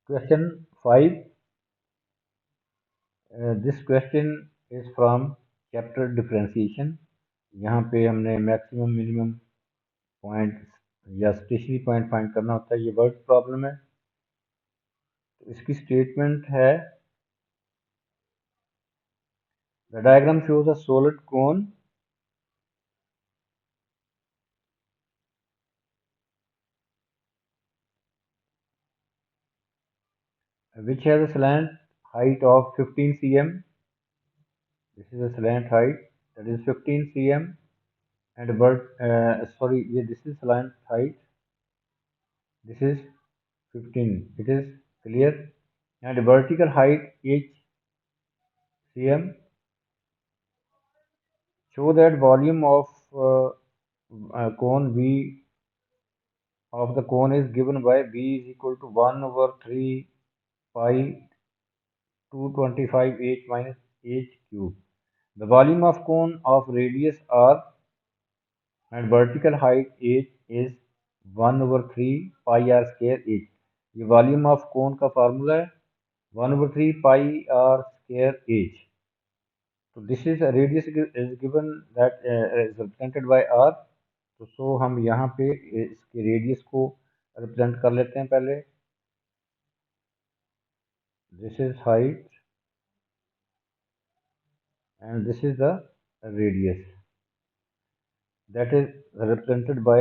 Question 5. This question is from chapter differentiation. यहाँ पे हमने मैक्सिमम मिनिमम पॉइंट या स्टेशनरी पॉइंट फाइंड करना होता है। ये वर्ड प्रॉब्लम है। तो इसकी स्टेटमेंट है, the diagram shows a solid cone which has a slant height of 15 cm. This is a slant height, that is 15 cm, and this is slant height, this is 15, it is clear, and vertical height h cm. Show that volume of cone v of the cone is given by v is equal to 1 over 3 pi 225 h minus h cube. The volume of cone of radius r and vertical height h is 1 over 3 pi r square h. ये volume of cone का formula है, 1 over 3 pi r square h. तो this is radius is given that is represented by r. तो सो हम यहाँ पे इसके radius को रिप्रेजेंट कर लेते हैं पहले. This is height and this is the radius that is represented by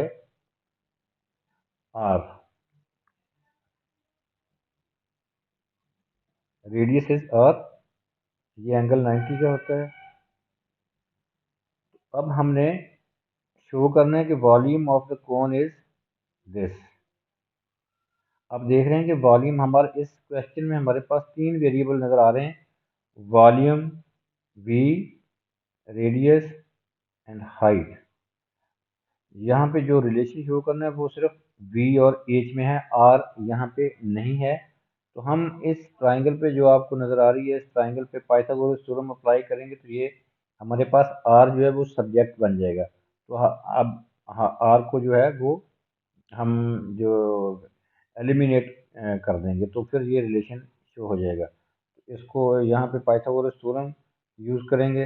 r. Radius is r. ये एंगल 90 का होता है. अब हमने शो करना है कि volume of the cone is this. अब देख रहे हैं कि वॉल्यूम हमारा इस क्वेश्चन में हमारे पास 3 वेरिएबल नजर आ रहे हैं, volume, v, radius and height. यहाँ पे जो रिलेशन शो करना है वो सिर्फ v और h में है, r यहाँ पे नहीं है. तो हम इस ट्राइंगल पे जो आपको नजर आ रही है, इस ट्राइंगल पे पाइथागोरस थ्योरम अप्लाई करेंगे तो ये हमारे पास r जो है वो सब्जेक्ट बन जाएगा. तो अब r को जो है वो हम जो एलिमिनेट कर देंगे तो फिर ये रिलेशन शो हो जाएगा. तो इसको यहाँ पे पाइथागोरस थ्योरम यूज करेंगे.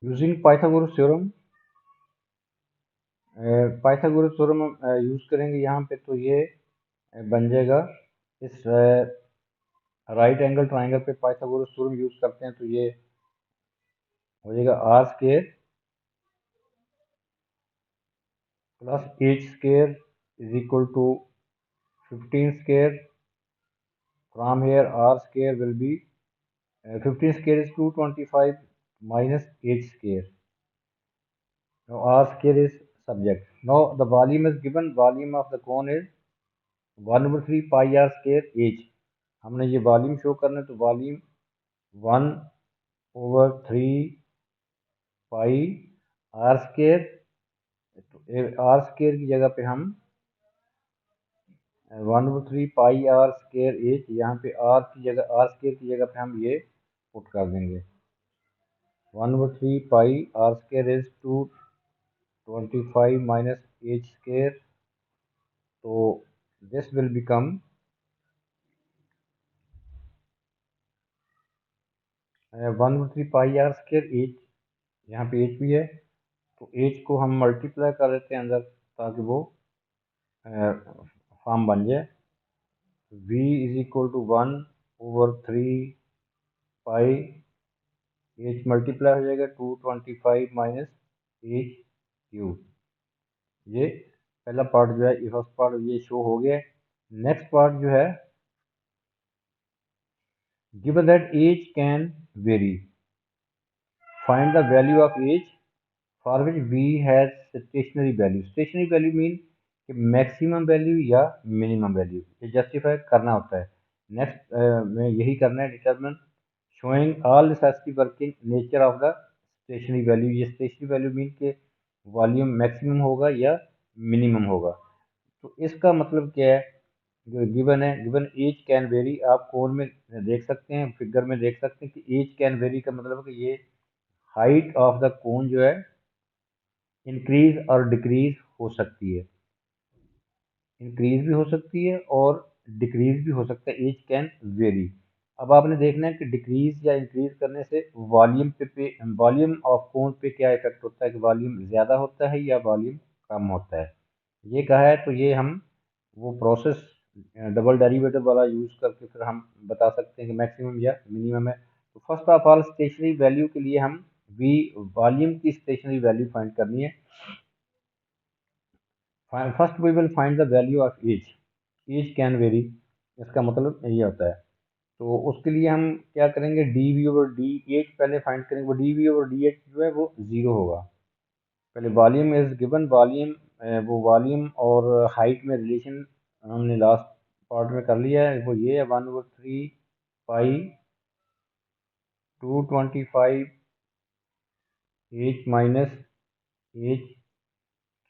यूजिंग पाइथागोरस थ्योरम यूज करेंगे यहाँ पे, तो ये बन जाएगा, इस राइट एंगल ट्राइंगल पे पाइथागोरस थ्योरम यूज करते हैं तो ये हो जाएगा r square plus h square is equal to 15 square. From here r square will be 15 square is 225 minus h square. Now r square is subject. Now the volume is given. Volume of the cone is 1 over 3 pi r square h. हमने ये volume show करना है तो volume 1 over 3 pi r square. तो r square की जगह पे हम 1 over 3 pi r square h, यहाँ पे r की जगह, r square की जगह पे हम ये पुट कर देंगे. 1 over 3 pi r square is 225 minus h square. So this will become 1 over 3 pi r square h. यहाँ पे h भी है तो h को हम मल्टीप्लाई कर देते हैं अंदर ताकि वो फॉर्म बन जाए. v is equal to 1 over 3 pi h multiply हो जाएगा 225 माइनस h क्यूब. ये पहला पार्ट जो है, फर्स्ट पार्ट ये शो हो गया. नेक्स्ट पार्ट जो है, given that age can vary, find the value of age for which v has stationary value. Stationary value mean कि मैक्सिमम वैल्यू या मिनिमम वैल्यू, ये जस्टिफाई करना होता है. नेक्स्ट में यही करना है, determine showing all necessary working nature of the stationary value. ये स्टेशनरी वैल्यू मीन के वॉल्यूम मैक्सिमम होगा या मिनिमम होगा. तो इसका मतलब क्या है जो गिवन है, गिवन एज कैन वेरी, आप कोड में देख सकते हैं, फिगर में देख सकते हैं कि एज कैन वेरी का मतलब है कि ये हाइट ऑफ द कोन जो है इंक्रीज और डिक्रीज हो सकती है, इंक्रीज भी हो सकती है और डिक्रीज भी हो सकता है, एज कैन वेरी। अब आपने देखना है कि डिक्रीज या इंक्रीज करने से वॉल्यूम पे वॉल्यूम ऑफ कोन पे क्या इफेक्ट होता है, कि वॉल्यूम ज़्यादा होता है या वॉल्यूम कम होता है। ये कहा है तो ये हम वो प्रोसेस डबल डेरिवेटिव वाला यूज़ करके फिर हम बता सकते हैं कि मैक्सिमम या मिनिमम है। तो first of all stationary value के लिए हम वी वॉल्यूम की स्टेशनरी वैल्यू फाइंड करनी है। First we will find the value of h, h can vary, इसका मतलब ये होता है। तो उसके लिए हम क्या करेंगे, D V over D H पहले फाइंड करेंगे, वो D V over D H जो है वो ज़ीरो होगा। पहले वॉल्यूम इज गिवन, वॉल्यूम वो वॉल्यूम और हाइट में रिलेशन हमने लास्ट पार्ट में कर लिया है, वो ये है 1/3 pi 225 H minus H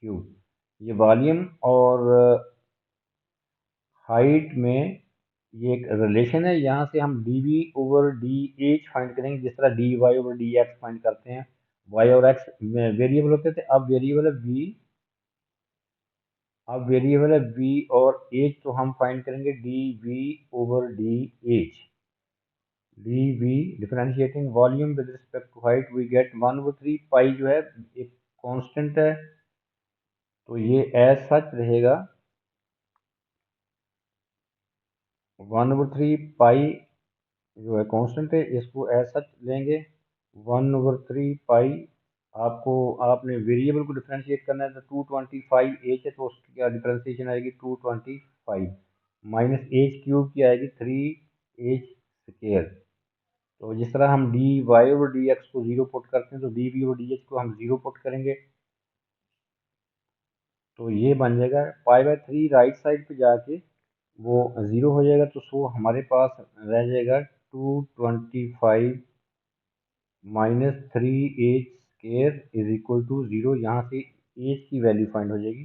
cube. ये वॉल्यूम और हाइट में ये एक रिलेशन है, यहाँ से हम D V over D H find करेंगे, जिस तरह D Y over D X find करते हैं। वाई और एक्स वेरिएबल होते थे, अब वेरिएबल है वी, अब वेरिएबल है वी और एच, तो हम फाइंड करेंगे D V over D H. D V differentiating volume with respect to height, we get 1/3 pi जो है एक कांस्टेंट है, तो ये एज सच रहेगा 1/3 पाई जो है कांस्टेंट है, इसको एज सच लेंगे 1/3 पाई। आपको आपने वेरिएबल को डिफरेंशिएट करना है, तो 225 एच है, तो उसकी क्या डिफरेंशिएशन आएगी 225 माइनस एच क्यूब की आएगी 3 एच स्केयर। तो जिस तरह हम डी वाई और डी एक्स को जीरो पुट करते हैं, तो डी वी और डी एच को हम जीरो पुट करेंगे, तो ये बन जाएगा पाई/3 राइट साइड पे जाके वो ज़ीरो हो जाएगा, तो सो हमारे पास रह जाएगा 225 minus 3 H square is equal to zero. यहाँ से एच की वैल्यू फाइंड हो जाएगी,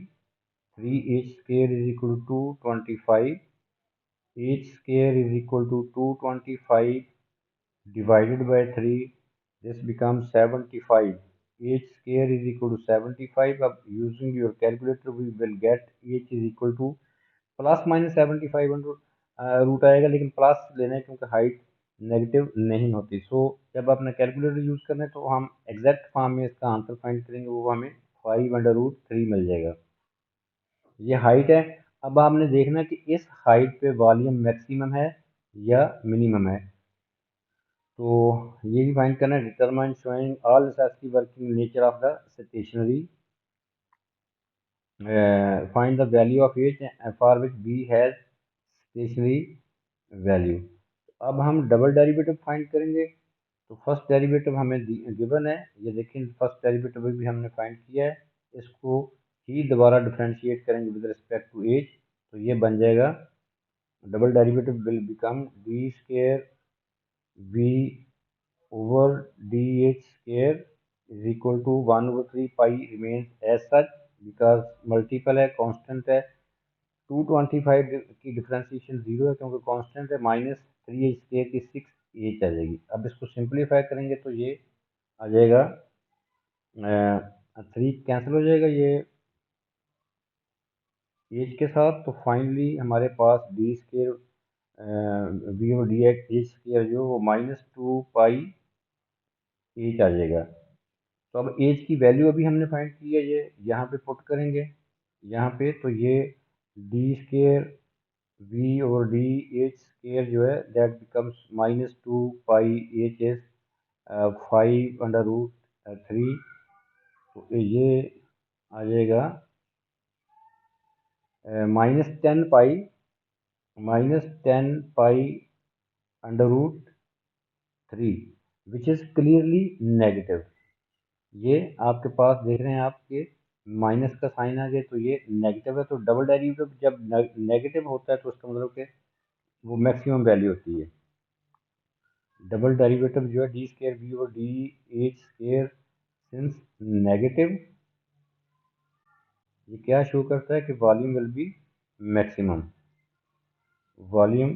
3 H square is equal to 25, H square is equal to 225 divided by 3, this becomes 75, h square is equal to 75। अब using your calculator we will get h is equal to plus minus 75 root आएगा, लेकिन plus लेना है क्योंकि height negative नहीं होती। सो जब आपने कैलकुलेटर यूज़ करना है तो हम एग्जैक्ट फॉर्म में इसका आंसर फाइंड करेंगे, वो हमें 5/√3 मिल जाएगा। ये हाइट है। अब आपने देखना कि इस हाइट पे वॉल्यूम मैक्सिमम है या मिनिमम है, तो ये भी फाइंड करना है। Determine showing all necessary working nature of the stationary, find the value of H for which B has stationary value. अब हम डबल डेरिवेटिव फाइंड करेंगे, तो फर्स्ट डेरिवेटिव हमें गिवन है, ये देखिए फर्स्ट डेरिवेटिव भी हमने फाइंड किया है, इसको ही दोबारा डिफरेंशिएट करेंगे विद रिस्पेक्ट टू एच, तो ये बन जाएगा double derivative will become D square V over dh square is equal to 1/3 pi remains as such because multiple है, constant है। 225 की डिफरेंशिएशन जीरो है क्योंकि कांस्टेंट है, माइनस 3h² की 6h आ जाएगी। अब इसको सिंप्लीफाई करेंगे तो ये आ जाएगा 3 कैंसिल हो जाएगा ये एच के साथ, तो फाइनली हमारे पास डी स्केयर वी और डी एच स्केयर जो वो -2 पाई एच आ जाएगा। तो अब एज की वैल्यू अभी हमने फाइंड की है, ये यहाँ पे पुट करेंगे, यहाँ पे तो ये डी स्केयर वी और डी एच स्केयर जो है that becomes -2 pi H S 5/√3, तो ये आ जाएगा -10 पाई विच इज़ क्लियरली नेगेटिव। ये आपके पास देख रहे हैं आपके माइनस का साइन आ गया, तो ये नेगेटिव है, तो डबल डेरिवेटिव जब नेगेटिव होता है तो उसका मतलब कि वो मैक्सिमम वैल्यू होती है। डबल डेरिवेटिव जो है डी स्केयर वी और D H square since negative, ये क्या शो करता है कि volume will be maximum. Volume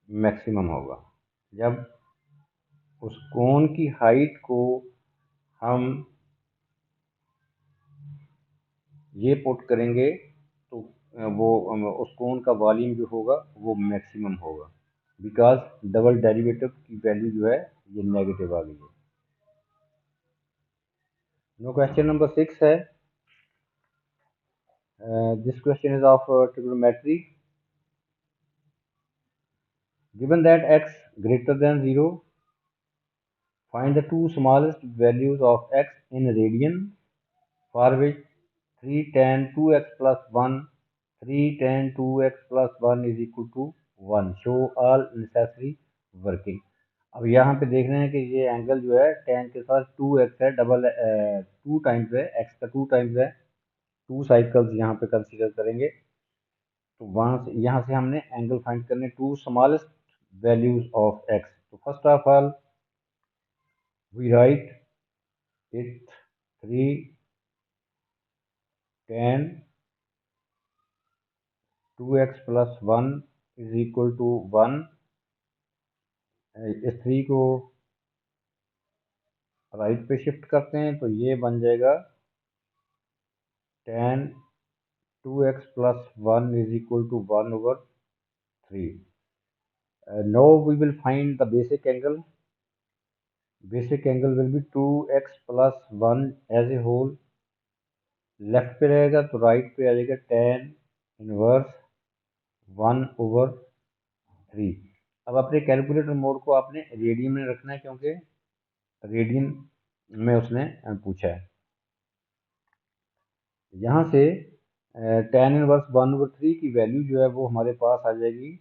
maximum होगा। जब उस कोन की हाइट को हम ये पुट करेंगे तो वो उस कोन का वॉल्यूम जो होगा वो मैक्सिमम होगा, बिकॉज डबल डेरिवेटिव की वैल्यू जो है ये नेगेटिव आ गई है। नो क्वेश्चन नंबर 6 है, this question is of trigonometry. Given that x greater than 0, find the two smallest values of x in radian for which 3 tan 2x plus 1, 3 tan 2x plus 1 is equal to 1. Show all necessary working. अब यहाँ पे देख रहे हैं कि ये angle जो है tan के साथ 2x है, डबल 2 टाइम्स है, x का 2 टाइम्स है, 2 साइकिल्स यहाँ पे कंसीडर करेंगे। तो वहाँ से यहाँ से हमने एंगल फाइंड करने, two smallest values of x। तो first of all we write it 3 tan 2x plus 1 is equal to 1। इस 3 को राइट पे शिफ्ट करते हैं तो ये बन जाएगा tan 2x plus 1 is equal to 1 over 3। Now we will find the basic angle. Basic angle will be 2x plus 1 as a whole। Left पे रहेगा तो राइट पे आ जाएगा tan इनवर्स 1 over 3। अब अपने कैलकुलेटर मोड को आपने रेडियन में रखना है, क्योंकि रेडियन में उसने पूछा है। यहाँ से tan इनवर्स 1 over 3 की वैल्यू जो है वो हमारे पास आ जाएगी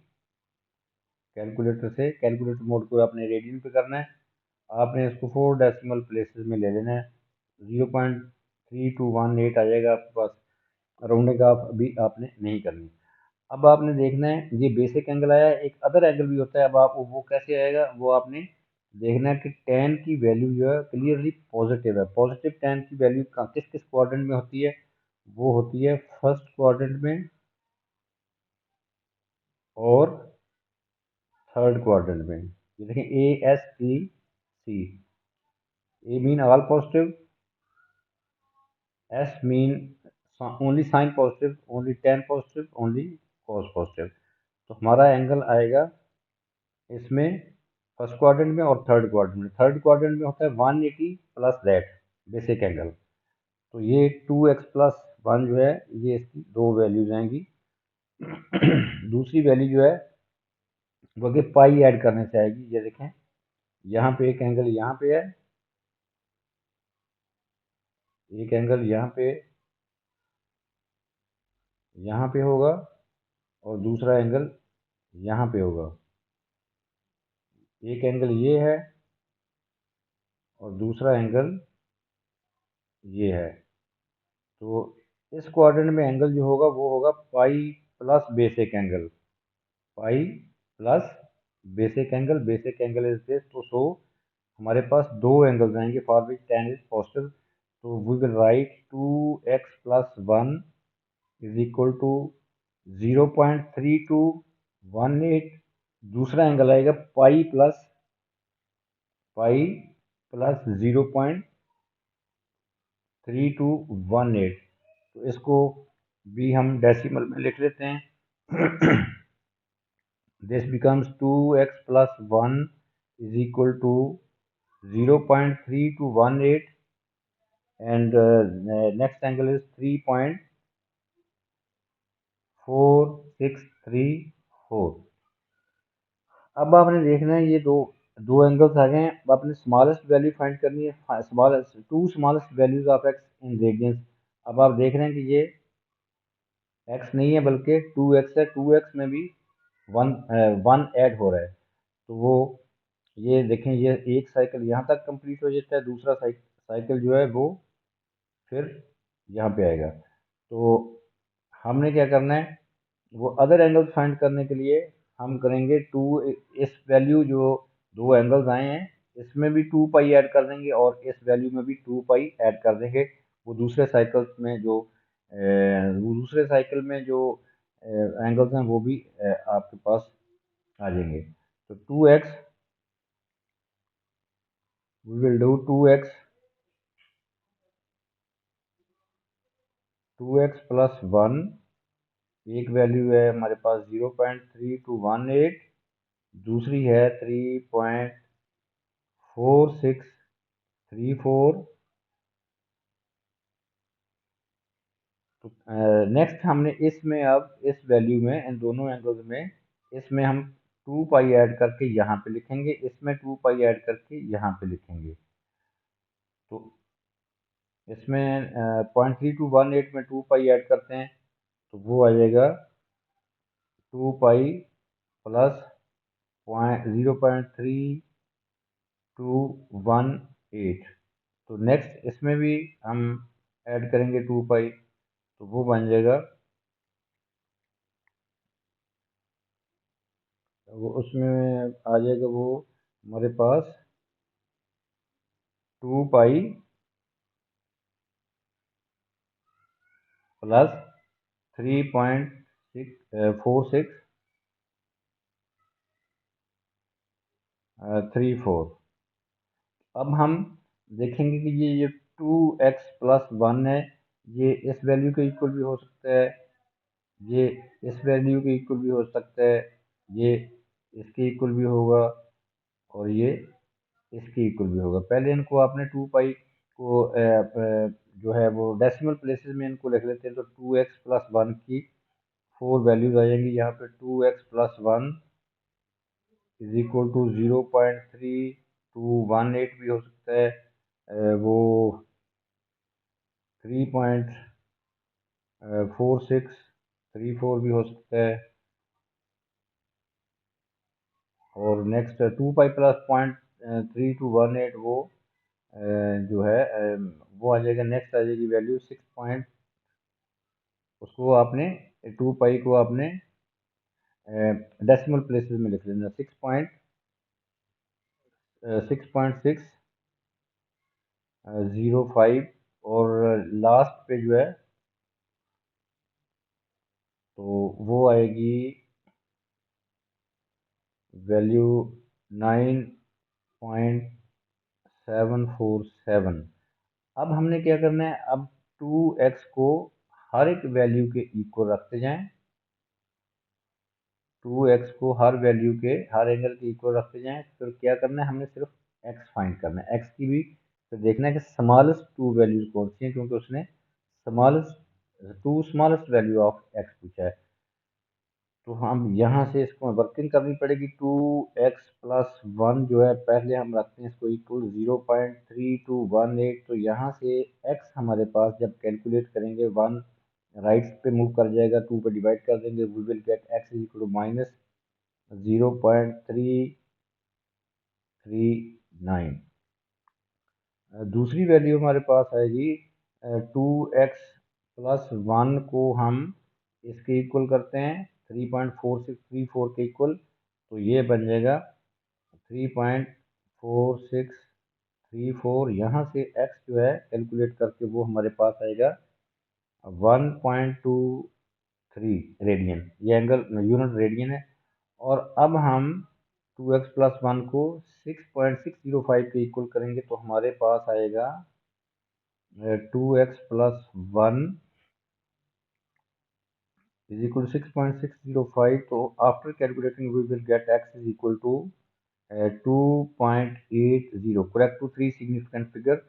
कैलकुलेटर से। कैलकुलेटर मोड को आपने रेडियन पे करना है, आपने इसको 4 डेसिमल प्लेसेस में ले लेना है, 0.3218 आ जाएगा आपके पास। राउंडिंग आप अभी आपने नहीं करनी। अब आपने देखना है ये बेसिक एंगल आया है, एक अदर एंगल भी होता है। अब आप वो कैसे आएगा वो आपने देखना है कि tan की वैल्यू जो है क्लियरली पॉजिटिव है। पॉजिटिव tan की वैल्यू किस किस क्वाड्रेंट में होती है? वो होती है फर्स्ट क्वाड्रेंट में और थर्ड क्वाड्रेंट में। ये देखें ASTC, A mean all positive, S mean only sine positive, only tan positive, only cos positive. तो हमारा एंगल आएगा इसमें फर्स्ट क्वाड्रेंट में और थर्ड क्वाड्रेंट में। थर्ड क्वाड्रेंट में होता है 180 प्लस दैट बेसिक एंगल। तो ये 2x प्लस 1 जो है ये इसकी दो वैल्यूज आएंगी। दूसरी वैल्यू जो है वो कि पाई ऐड करने से आएगी। ये देखें यहाँ पे एक एंगल यहाँ पे है, एक एंगल यहाँ पे होगा और दूसरा एंगल यहाँ पे होगा। एक एंगल ये है और दूसरा एंगल ये है। तो इस क्वाड्रेंट में एंगल जो होगा वो होगा pi plus basic angle, pi plus basic angle. Basic angle is this. तो सो हमारे पास दो एंगल्स आएंगे for which tan is positive. तो we will write 2x plus 1 is equal to 0.3218। दूसरा एंगल आएगा पाई प्लस 0.3218। तो इसको भी हम डेसिमल में लिख लेते हैं। This becomes 2x plus 1 is equal to 0.3218 and next angle is 3.4634। अब आपने देखना है ये दो दो एंगल्स आ गए हैं। अब आपने स्मॉलेस्ट वैल्यू फाइंड करनी है, smallest two smallest values of x in radians. अब आप देख रहे हैं कि ये x नहीं है बल्कि 2x है। 2x में भी वन ऐड हो रहा है। तो वो ये देखें ये एक साइकिल यहाँ तक कंप्लीट हो जाता है, दूसरा साइकिल जो है वो फिर यहाँ पे आएगा। तो हमने क्या करना है, वो अदर एंगल्स फाइंड करने के लिए हम करेंगे इस वैल्यू जो दो एंगल्स आए हैं इसमें भी 2 पाई ऐड कर देंगे और इस वैल्यू में भी 2 पाई ऐड कर देंगे। वो दूसरे साइकिल में जो एंगल्स हैं वो भी आपके पास आ जाएंगे। तो 2x, we will do 2x plus 1। एक वैल्यू है हमारे पास 0.3218, दूसरी है 3.4634। तो नेक्स्ट हमने इसमें, अब इस वैल्यू में, इन दोनों एंगल्स में, इसमें हम 2 पाई ऐड करके यहाँ पे लिखेंगे, इसमें 2 पाई ऐड करके यहाँ पे लिखेंगे। तो इसमें 0.3218 में 2 पाई ऐड करते हैं तो वो आ जाएगा 2 पाई प्लस 0.3218। तो नेक्स्ट इसमें भी हम ऐड करेंगे 2 पाई, तो वो बन जाएगा, वो उसमें आ जाएगा वो हमारे पास 2 पाई प्लस 3.4634। अब हम देखेंगे कि ये 2x+1 है, ये इस वैल्यू के इक्वल भी हो सकता है, ये इस वैल्यू के इक्वल भी हो सकता है, ये इसके इक्वल भी होगा, और ये इसके इक्वल भी होगा। पहले इनको आपने 2 पाई को जो है वो डेसिमल प्लेसेस में इनको लिख लेते हैं, तो 2x+1 की 4 वैल्यूज आ जाएंगी यहाँ पे। 2x+1 इज इक्वल टू 0.3218 भी हो सकता है, वो 3.4634 भी हो सकता है, और नेक्स्ट 2 पाई प्लस 0.3218 वो जो है वो आ जाएगा। नेक्स्ट आ जाएगी वैल्यू 6 पॉइंट, उसको आपने 2 पाई को आपने डेसिमल प्लेसेस में लिख लेना, 6.605। और लास्ट पे जो है तो वो आएगी वैल्यू 9.747। अब हमने क्या करना है, अब 2x को हर एक वैल्यू के इक्वल रखते जाएं, 2x को हर वैल्यू के, हर एंगल के इक्वल रखते जाएं। फिर क्या करना है, हमने सिर्फ x फाइंड करना है, x की भी फिर देखना है कि स्मॉलेस्ट 2 वैल्यूज कौन सी हैं, क्योंकि उसने स्मॉलेस्ट वैल्यू ऑफ x पूछा है। तो हम यहाँ से इसको वर्किंग करनी पड़ेगी। 2x+1 जो है पहले हम रखते हैं इसको इक्वल 0.3218। तो यहाँ से x हमारे पास जब कैलकुलेट करेंगे 1 राइट पे मूव कर जाएगा, 2 पे डिवाइड कर देंगे, we will get x is equal to -0.339। दूसरी वैल्यू हमारे पास आएगी 2x+1 को हम इसके इक्वल करते हैं 3.4634 के इक्वल, तो ये बन जाएगा 3.4634। यहाँ से x जो है कैलकुलेट करके वो हमारे पास आएगा 1.23 रेडियन, ये एंगल यूनिट रेडियन है। और अब हम 2x+1 को 6.605 के इक्वल करेंगे, तो हमारे पास आएगा 2x+1 इज इक्वल 6.605। तो after calculating we will get x is equal to 2.80, correct to 3 significant figure.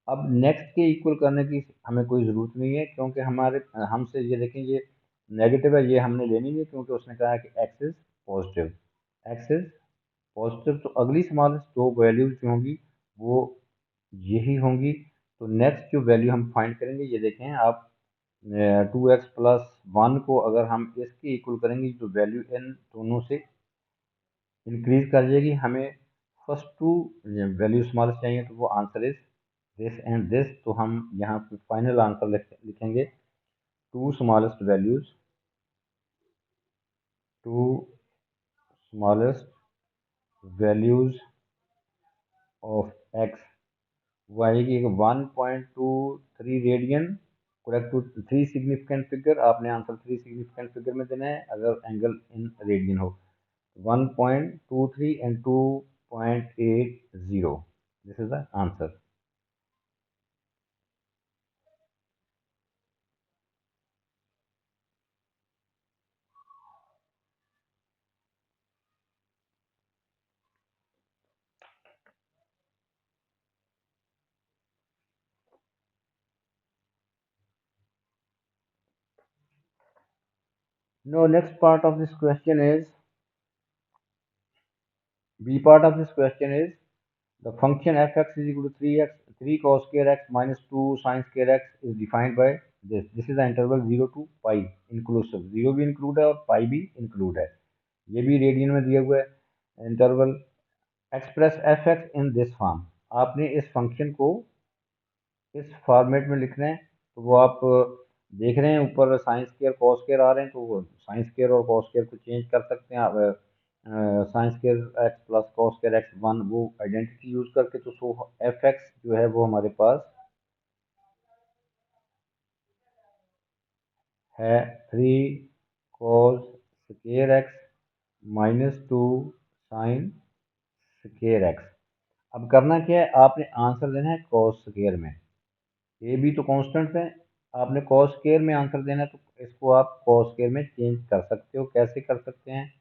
अब नेक्स्ट के इक्वल करने की हमें कोई ज़रूरत नहीं है, क्योंकि हमारे हमसे ये देखें, ये नेगेटिव है, ये हमने लेनी नहीं, क्योंकि उसने कहा है कि x is positive, x is positive. तो अगली स्मॉलेस्ट 2 वैल्यूज जो होंगी वो यही होंगी। तो नेक्स्ट जो वैल्यू हम फाइंड करेंगे, ये देखें आप, 2x+1 को अगर हम इसके इक्वल करेंगे तो वैल्यू इन दोनों से इंक्रीज कर जाएगी। हमें फर्स्ट 2 वैल्यू स्मॉलेस्ट चाहिए, तो वो answer is this and this. तो हम यहाँ पे फाइनल आंसर लिखेंगे, two smallest values, two smallest values of x, वो आएगी 1.23 radian correct to three significant figure, आपने आंसर थ्री सिग्निफिकेंट फिगर में देना है अगर एंगल इन रेडियन हो। 1.23 and 2.80, this is the answer. Now next part of this question is, B part of this question is, the function fx is equal to 3x 3 cos square x minus 2 sin square x is defined by this. This is the interval 0 to pi inclusive, 0 भी include है और pi भी include है, ये भी radian में दिया हुआ है interval. Express fx in this form, आपने इस फंक्शन को इस फॉर्मेट में लिख रहे हैं। तो वो आप देख रहे हैं ऊपर साइन स्क्वायर कॉस स्क्वायर आ रहे हैं, तो वो साइन स्क्वायर और कॉस स्क्वायर को चेंज कर सकते हैं आप। Sine square x plus cos square x one, वो आइडेंटिटी यूज करके, तो सो एफ एक्स जो है वो हमारे पास है 3 cos square x minus 2 sin square x. अब करना क्या है, आपने आंसर देना है कॉस स्क्वायर में, ये भी तो कांस्टेंट है, आपने कॉस स्क्वायर में आंसर देना है, तो इसको आप कॉस स्क्वायर में चेंज कर सकते हो। कैसे कर सकते हैं,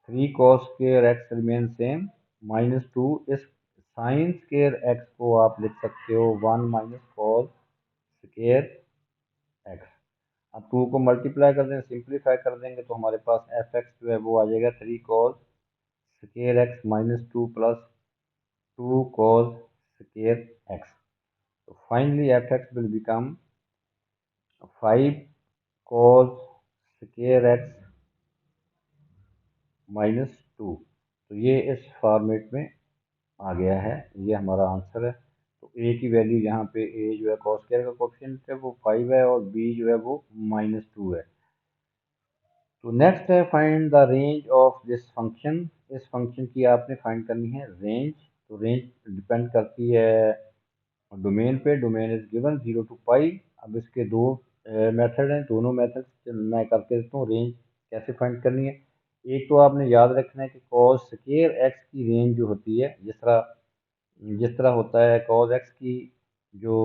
3 cos square x remain same minus 2, इस साइन स्क्वायर एक्स को आप लिख सकते हो 1 माइनस कॉस स्क्वायर एक्स। अब 2 को मल्टीप्लाई कर देंगे, सिंप्लीफाई कर देंगे, तो हमारे पास एफ एक्स जो है वो आ जाएगा 3 cos square x minus 2 plus 2 cos square x. तो finally f x will become 5 cos square x minus 2। तो ये इस फॉर्मेट में आ गया है, ये हमारा आंसर है। तो ए की वैल्यू यहाँ पे, ए जो है कॉस स्क्वायर का कोएफिशिएंट है वो 5 है, और बी जो है वो -2 है। तो नेक्स्ट है find the range of this function, इस फंक्शन की आपने फाइंड करनी है रेंज। तो रेंज डिपेंड करती है डोमेन पे, डोमेन इज गिवन 0 to पाई। अब इसके दो मेथड हैं, दोनों मेथड मैं करके देता हूँ। रेंज कैसे फाइंड करनी है, एक तो आपने याद रखना है कि कॉस स्क्वायर एक्स की रेंज जो होती है, जिस तरह होता है कॉस एक्स की जो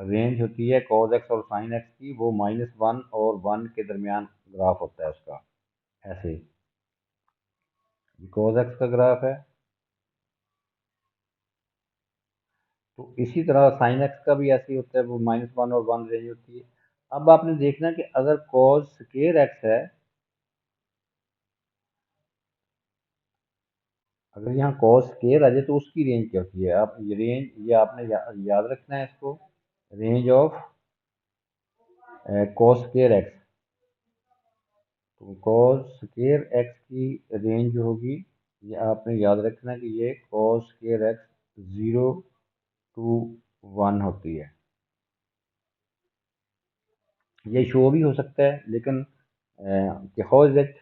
रेंज होती है, कॉस एक्स और साइन एक्स की, वो -1 और 1 के दरमियान ग्राफ होता है उसका, ऐसे कॉस एक्स का ग्राफ है। तो इसी तरह साइन एक्स का भी ऐसे ही होता है, वो -1 और 1 रेंज होती है। अब आपने देखना कि अगर कॉस स्क्वायर एक्स है, अगर यहाँ कॉस स्क्वायर आ जाए तो उसकी रेंज क्या होती है, आप ये रेंज, ये आपने याद रखना है इसको। Range of cos square x, तो कॉस स्क्वायर एक्स की रेंज जो होगी, ये आपने याद रखना है कि ये कॉस स्क्वायर एक्स 0 to 1 होती है। ये शो भी हो सकता है, लेकिन हाउ इज इट,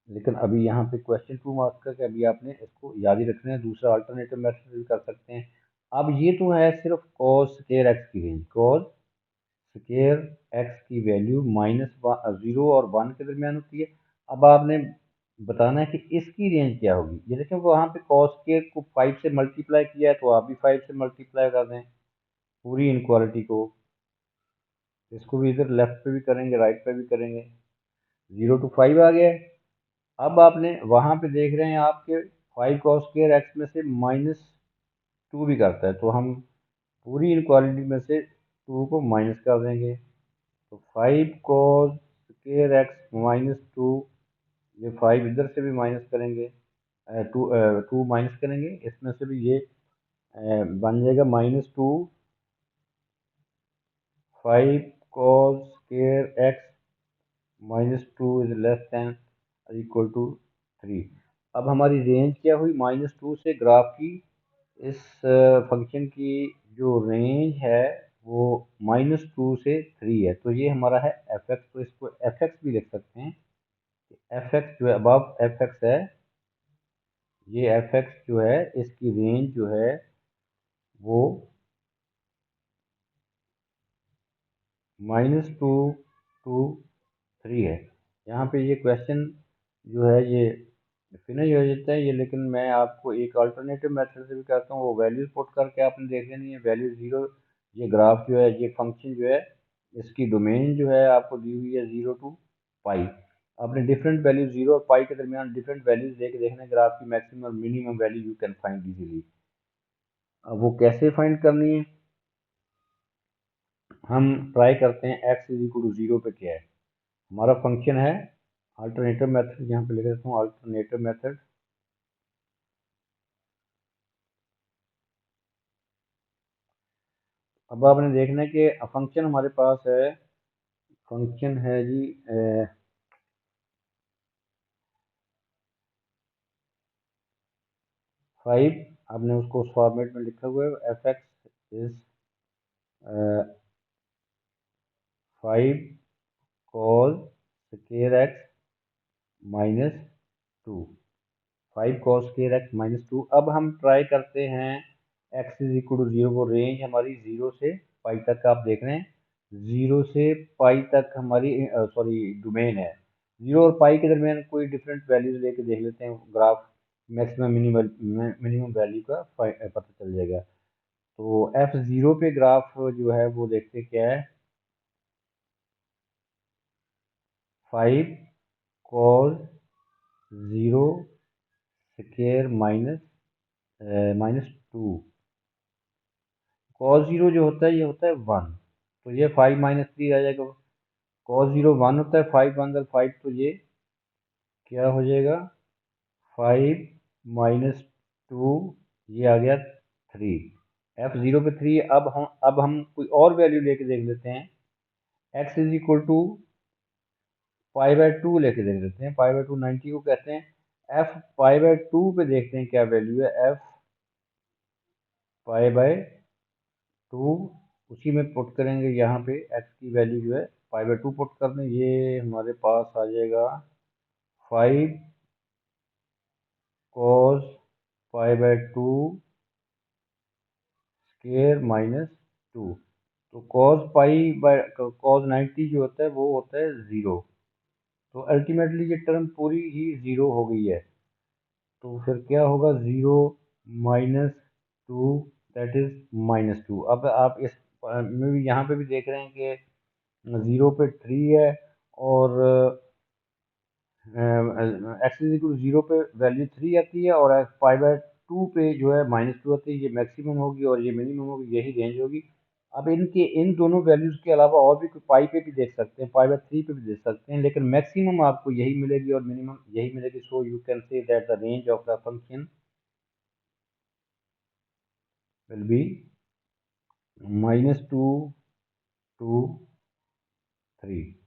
लेकिन अभी यहाँ पे क्वेश्चन 2 मार्क्स का, कि अभी आपने इसको याद ही रखना है, दूसरा अल्टरनेटिव मेथड भी कर सकते हैं। अब ये तो है सिर्फ कॉस स्क्वायर एक्स की रेंज, कॉस स्क्वायर एक्स की वैल्यू -0 और 1 के दरमियान होती है। अब आपने बताना है कि इसकी रेंज क्या होगी। ये देखें, वहाँ पे कॉस स्क्वायर को 5 से मल्टीप्लाई किया है, तो आप भी 5 से मल्टीप्लाई कर दें पूरी इनक्वालिटी को, इसको भी इधर लेफ्ट पे भी करेंगे, राइट पे भी करेंगे, 0 to 5 आ गया है। अब आपने वहाँ पे देख रहे हैं आपके 5 cos स्क्वायर एक्स में से -2 भी करता है, तो हम पूरी इनक्वालिटी में से 2 को माइनस कर देंगे। तो 5 cos स्क्वायर एक्स -2, ये 5 इधर से भी माइनस करेंगे, टू माइनस करेंगे, इसमें से भी ये बन जाएगा -2। 5 cos square X -2 is less than equal to 3। अब हमारी रेंज क्या हुई, -2 से ग्राफ की, इस फंक्शन की जो रेंज है वो -2 से 3 है, तो ये हमारा है एफ एक्स। तो इसको एफ एक्स भी लिख सकते हैं, एफ एक्स जो है अबव एफ एक्स है, ये एफ एक्स जो है इसकी रेंज जो है वो -2 to 3 है। यहाँ पे ये क्वेश्चन जो है ये फिनिश हो जाता है ये, लेकिन मैं आपको एक अल्टरनेटिव मेथड से भी कहता हूँ, वो वैल्यूज पुट करके आपने देख लेनी है। वैल्यू 0, ये ग्राफ जो है, ये फंक्शन जो है, इसकी डोमेन जो है आपको दी हुई है 0 to पाई। आपने डिफरेंट वैल्यू 0 और पाई के दरमियान डिफरेंट वैल्यूज लेके देखना है ग्राफ की मैक्सिमम और minimum value you can find easily. अब वो कैसे फाइंड करनी है, हम ट्राई करते हैं। x इज इक्वल टू 0 पे क्या है, हमारा फंक्शन है अल्टरनेटिव मेथड, यहाँ पे लिख देता हूँ अल्टरनेटिव मेथड। अब आपने देखना है कि फंक्शन हमारे पास है, फंक्शन है जी 5। आपने उसको उस फॉर्मेट में लिखा हुआ है, F x is 5 cos square x -2, 5 cos square x -2। अब हम ट्राई करते हैं x इज इक्वल टू 0 को, रेंज हमारी 0 से पाई तक का आप देख रहे हैं, 0 से पाई तक हमारी सॉरी डोमेन है। 0 और पाई के दरमियान कोई डिफरेंट वैल्यूज लेके देख लेते हैं, ग्राफ मैक्सिमम मिनिमम वैल्यू का पता चल जाएगा। तो f0 पे ग्राफ जो है वो देखते क्या है, 5 cos 0 स्केयर -2। cos 0 जो होता है ये होता है 1, तो ये 5 - 3 आ जाएगा। cos 0 1 होता है, 5 1 5, तो ये क्या हो जाएगा, 5 - 2, ये आ गया 3। f0 पे 3। अब हम कोई और वैल्यू लेके देख लेते हैं, x इज इक्वल टू पाई/2 लेके देख लेते हैं। पाई/2 90 को कहते हैं। f पाई/2 पे देखते हैं क्या वैल्यू है, f पाई/2 उसी में पुट करेंगे, यहाँ पे x की वैल्यू जो है पाई/2 पुट कर दें, ये हमारे पास आ जाएगा 5 cos पाई/2 स्केयर -2। तो cos 90 जो होता है वो होता है 0। तो अल्टीमेटली ये टर्म पूरी ही 0 हो गई है। तो फिर क्या होगा, 0 -2 दैट इज -2। अब आप इस में भी, यहाँ पे भी देख रहे हैं कि 0 पे 3 है, और एक्स इज इक्वल 0 पे वैल्यू 3 आती है, और पाई/2 पे जो है -2 आती है। ये मैक्सिमम होगी और ये मिनिमम होगी, यही रेंज होगी। अब इनके इन दोनों वैल्यूज के अलावा और भी कोई पाई पे भी देख सकते हैं, पाई/3 पे भी देख सकते हैं, लेकिन मैक्सिमम आपको यही मिलेगी और मिनिमम यही मिलेगी। So you can say that the range of the function will be -2 to 3।